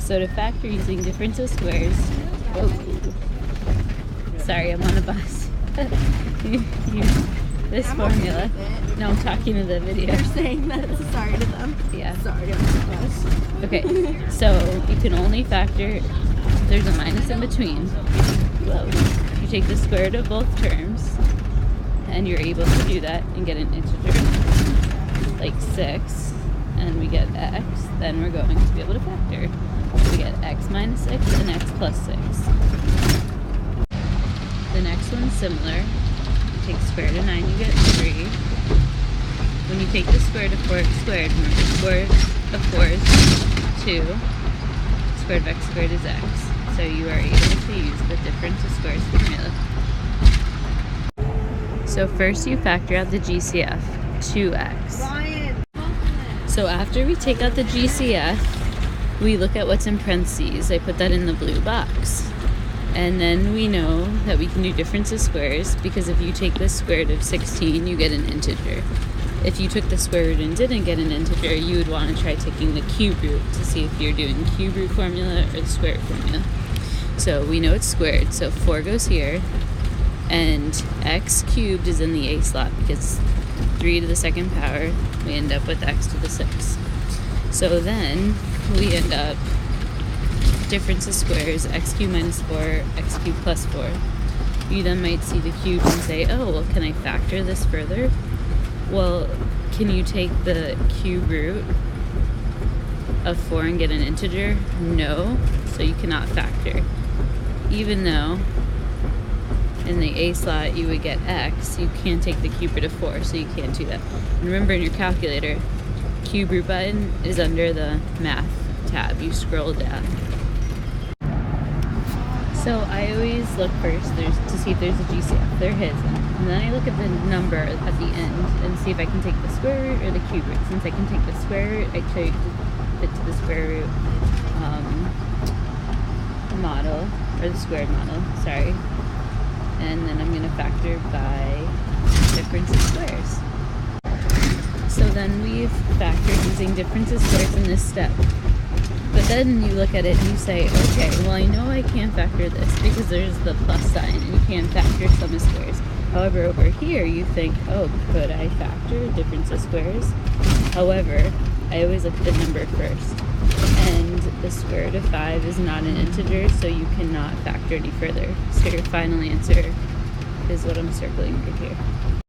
So to factor using difference of squares, oh, sorry, I'm on a bus. Use this formula. No, I'm talking to the video. You're saying that it's sorry to them. Yeah. Sorry, I'm on the bus. Okay, so you can only factor, there's a minus in between. Whoa. You take the square root of both terms, and you're able to do that and get an integer, like 6, and we get x, then we're going to be able to factor. We get x minus 6 and x plus 6. The next one's similar. You take square root of 9, you get 3. When you take the square root of 4x squared, remember square root of 4 is 2. Square root of x squared is x. So you are able to use the difference of squares formula. So first you factor out the GCF, 2x. So after we take out the GCF, we look at what's in parentheses. I put that in the blue box. And then we know that we can do difference of squares, because if you take the square root of 16, you get an integer. If you took the square root and didn't get an integer, you would want to try taking the cube root to see if you're doing the cube root formula or the square root formula. So we know it's squared, so 4 goes here, and x cubed is in the a slot because 3 to the second power, we end up with x to the 6. So then we end up difference of squares, x cubed minus 4, x cubed plus 4. You then might see the cube and say, oh, well, can I factor this further? Well, can you take the cube root of 4 and get an integer? No, so you cannot factor. Even though in the a slot you would get x, you can't take the cube root of 4, so you can't do that. And remember, in your calculator, cube root button is under the math tab. You scroll down. So I always look first to see if there's a GCF. There isn't. And then I look at the number at the end and see if I can take the square root or the cube root. Since I can take the square root, I take it to the square root model, or the squared model, sorry. And then I'm going to factor by difference of squares. So then we've factored using difference of squares in this step. But then you look at it and you say, okay, well, I know I can't factor this because there's the plus sign and you can't factor sum of squares. However, over here you think, oh, could I factor difference of squares? However, I always look at the number first. And the square root of 5 is not an integer, so you cannot factor any further. So your final answer is what I'm circling right here.